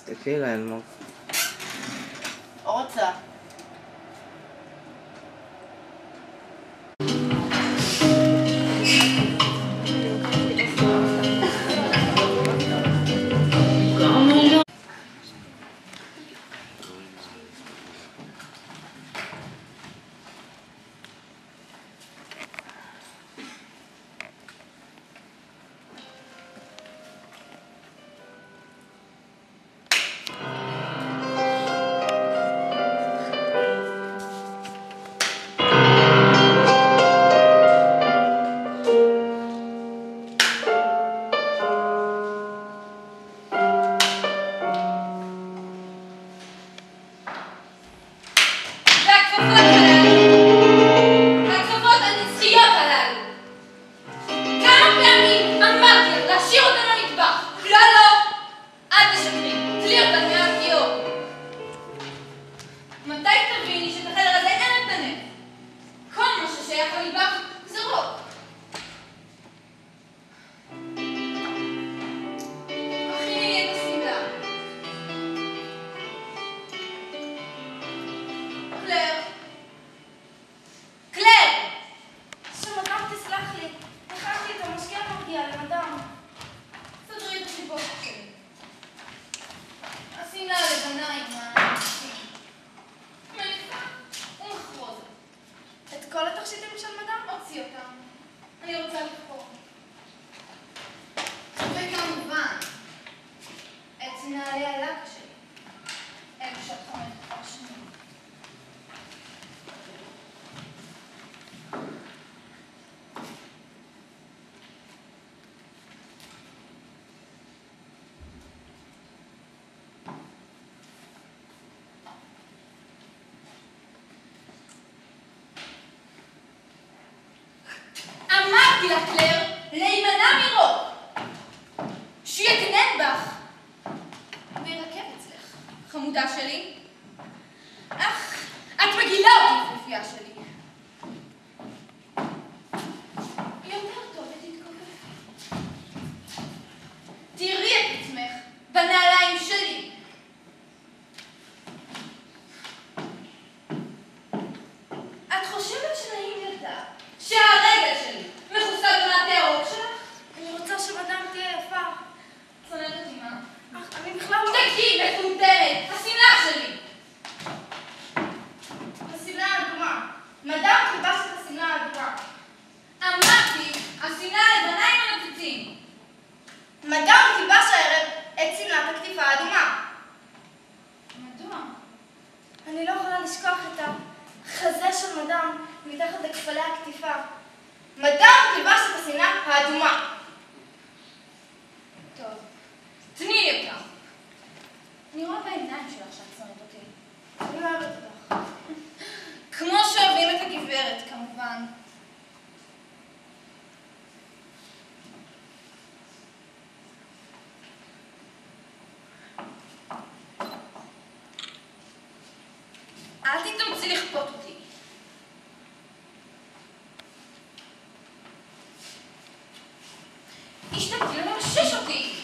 תסתכלי לה, אלמוג. רוצה. כל התכשיטים של מדע? הוציא אותם. אני רוצה לבחור. וכמובן, את נעלי הלק שלי. הם שטחו את השנים. אמרתי לה, קלר, להימנע מרוק. שיקנן בך. וירקב אצלך, חמודה שלי. אך, את מגעילה אותי, פלפיה שלי. יותר טוב ותתכופפי. תראי את עצמך בנעליים שלי. את חושבת שנעים לדעת שהרגל שלי מכוסה במעטה הרוק שלך? אני רוצה שמדם תהיה יפה. צוננת אותי מה? אני בכלל לא... תקי, מטומטמת! השמלה שלי! השמלה האדומה. מדם תלבש את השמלה האדומה. אמרתי, השמלה הלבנה עם הנוצצים. מדם תלבש הערב את שמלת הכתיפה האדומה. מדוע? אני לא יכולה לשכוח את החזה של מדם מתחת לכפלי הכתיפה. מדם תלבש את השמלה האדומה. טוב, תני לי אותך. אני רואה בעיניים שלך שאת שונאת אותי. אני אוהבת אותך. כמו שאוהבים את הגברת, כמובן. אל תתאמצי לכפות אותי. השתגתי לממשש אותי.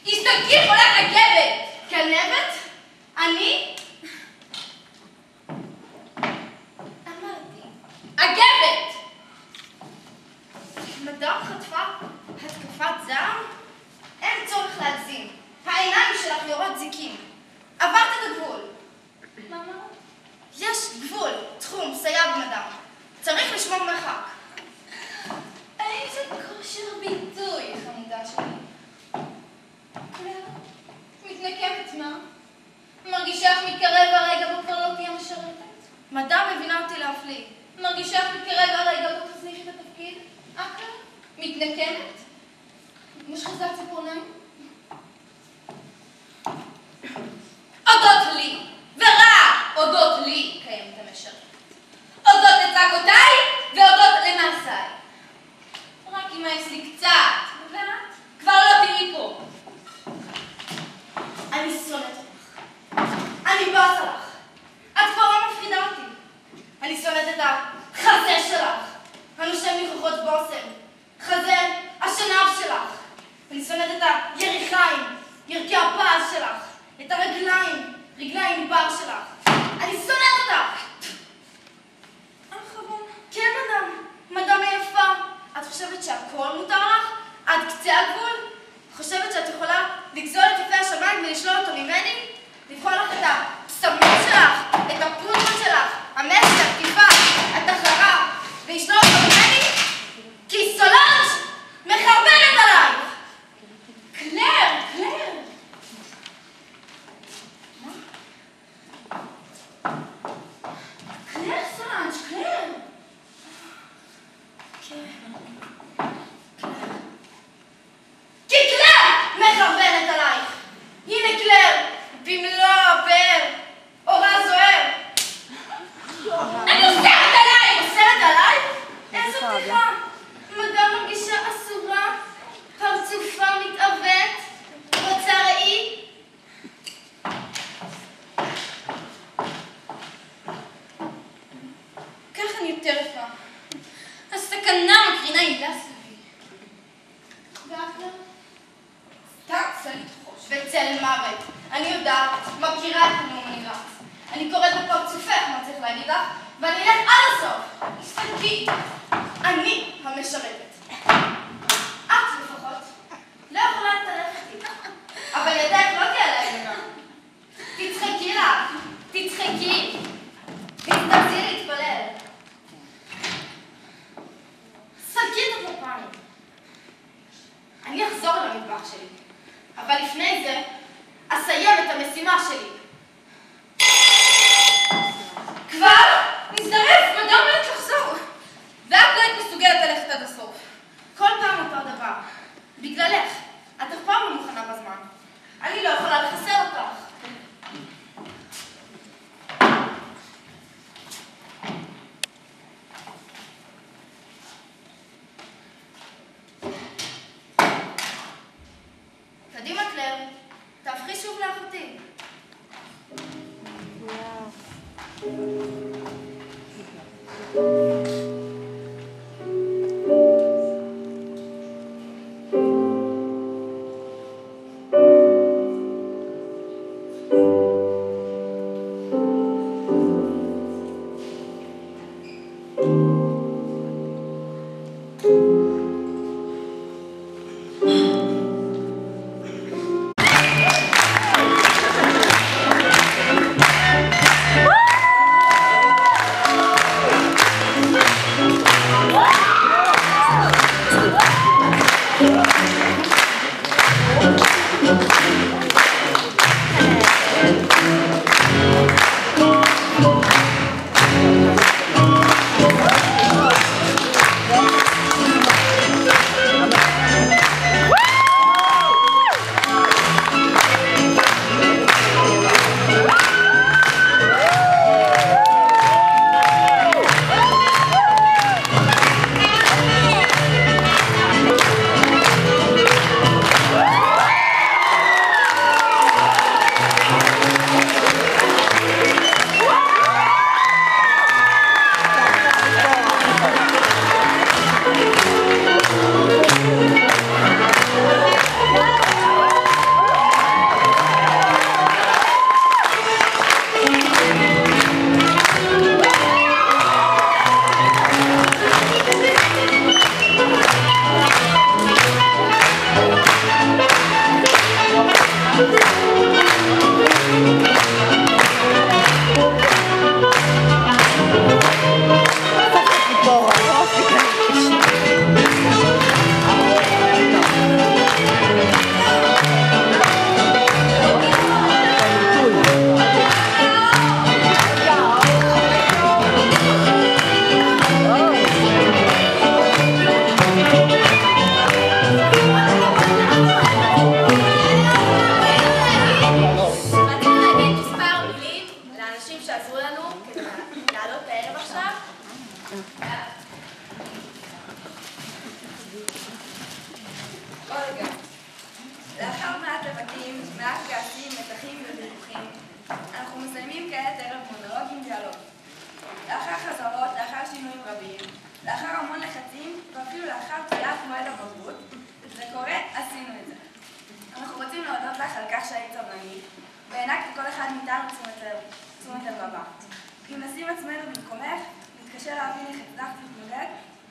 השתגתי חולת הגבת. כלבת? אני? אמרתי. הגבת! מדם חטפה התקפת זעם? אין צורך להגזים. העיניים שלך יורות זיקים. עברת את הגבול. מה? יש גבול, תחום, סייג מדם. צריך לשמור מרחק. איזה כושר ביטוי, חמודה שלי. קלר, מתנקמת מה? מרגישה איך מתקרב הרגע בו כבר לא תהיה משרתת? מדם מבינה אותי להפליא. מרגישה איך מתקרב הרגע בו תזניחי את התפקיד? קלר? מתנקמת? משחזת ציפורניים? אודות לי, ורק אודות לי קיימת המשרתת. אודות לצעקותיי ואודות למעשיי. רק ימאס לי קצת, ואת כבר לא תהיי פה. אני שונאת אותך. אני בזה לך. את כבר לא מפחידה אותי. אני שונאת את החזה שלך, הנושם ניחוחות בושם. חזה השנב שלך. אני שונאת את היריחה שהכל מותר לך? עד קצה הגבול? חושבת שאת יכולה לגזול את יפי השמיים ולשלול אותו ממני? לבחור לך את הפסמים שלך, את הפודרות שלך, המסר, כתיבה, התחרה, ולשלול אותו ממני? כי סולאנג' מחרבנת עלייך! קלר, קלר! מה? קלר, סולאנג', קלר! כי קלר מחרבנת עלייך! הנה קלר, במלוא הפאר, אורה זוהר! אני אוסרת עלייך! אוסרת עלייך? איזו בדיחה! מגע מרגישה אסורה, פרצופה מתעוות, רוצה ראי? ככה אני יותר יפה. הסכנה מקרינה הילה סביבי. ואחלה? סתם צלית חוש וצל מוות. אני יודעת, מכירה את הנאום הנראה. אני קוראת בפרצופך מה צריך להגיד לך, ואני אלך עד הסוף. הסתכלי, אני המשרתת. את לפחות לא יכולה ללכת איתי, אבל ידייך לא תהיה להגנה. תצחקי לך, תצחקי, ותתעשי להתפלל. סלקי את הפרפנים. אני אחזור למטבח שלי, אבל לפני זה אסיים את המשימה שלי. כבר? נזדרף, מדע אומרת לחזור. ואת לא היית מסוגלת ללכת עד הסוף. כל פעם אותו דבר. בגללך. את אף פעם לא מוכנה בזמן. אני לא יכולה לחסר אותך. קדימה קלר, תהפכי שוב לאחותי.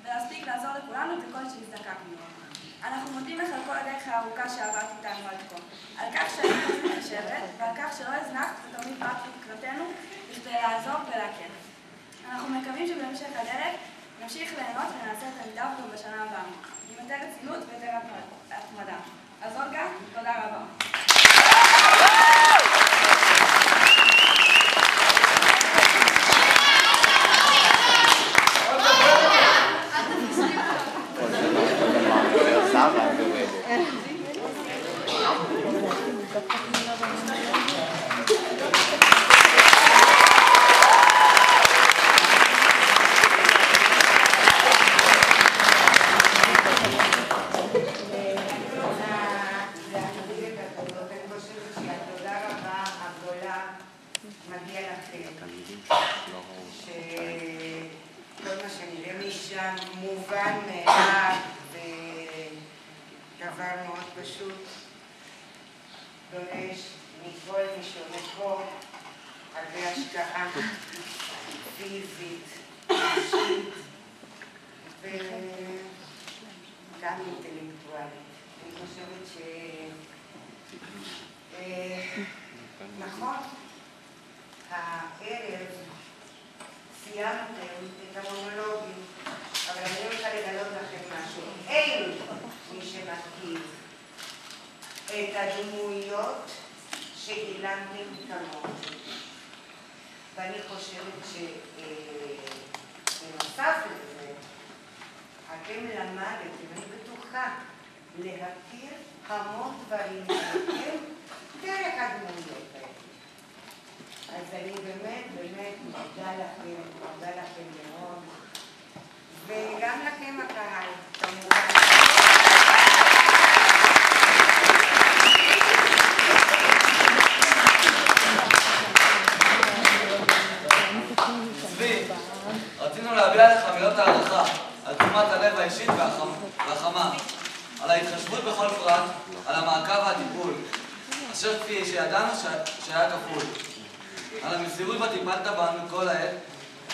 ולהספיק לעזור לכולנו בכל שהזדקקנו. אנחנו מודים לך על כל הדרך הארוכה שעברת איתנו עד כה. על כך שהיית מתחשבת ועל כך שלא הזנחת ותמיד באת לקראתנו כדי לעזור ולהקל. אנחנו מקווים שבהמשך הדרך נמשיך ליהנות ונעשה את המידה גם בשנה הבאה, עם יותר רצינות ויותר התמדה. אז אולגה, תודה רבה. מגיע לכם, שכל מה שנראה משם מובן מאליו ודבר מאוד פשוט דורש מכל מי שעומד פה הרבה השקעה פיזית, אישית וגם אינטלקטואלית. אני חושבת נכון, הערב סיימתם את המונולוגים, אבל אני רוצה לגלות לכם משהו. אין מי שמכיר את הדמויות שגילמתם כמוהו. ואני חושבת שבנוסף לזה, אתם למדתם, אני בטוחה, להכיר המון דברים מכם דרך הדמויות האלה. אז אני באמת מודה לכם מאוד, וגם לכם הקהל, כמובן. צבי, רצינו להביע לך מילות הערכה על תשומת הלב האישית והחמה, על ההתחשבות בכל פרט, על המעקב והטיפול, אשר כפי שידענו שהיה כפול. על המסירות וטיפלת בנו כל העת.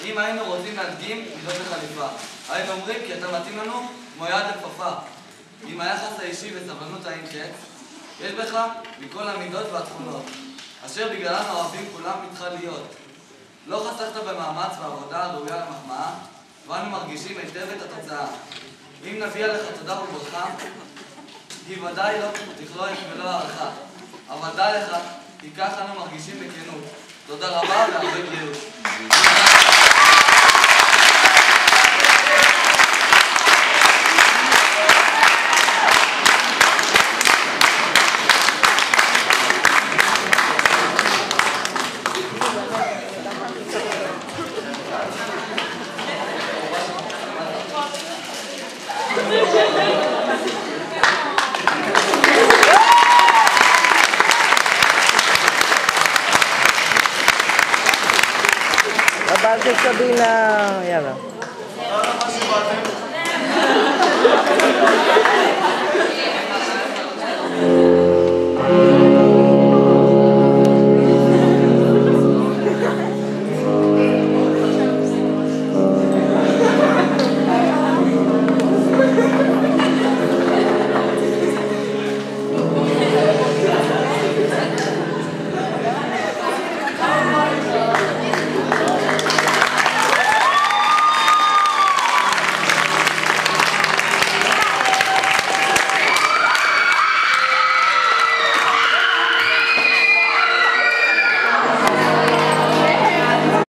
אם היינו רוצים להדגים מידות לחליפה, היינו אומרים כי אתה מתאים לנו כמו יד לכפפה. עם היחס האישי וסבלנות האין קץ, יש בך מכל המידות והתכונות, אשר בגללן אוהבים כולם איתך להיות. לא חסכת במאמץ ועבודה הראויה למחמאה, ואנו מרגישים היטב את התוצאה. אם נביע לך תודה וברכה, היא ודאי לא תכלול את מלוא הערכה, אבל דע לך, כי כך אנו מרגישים בכנות. תודה רבה והרבה בריאות. הבא זה סבינה, יאללה.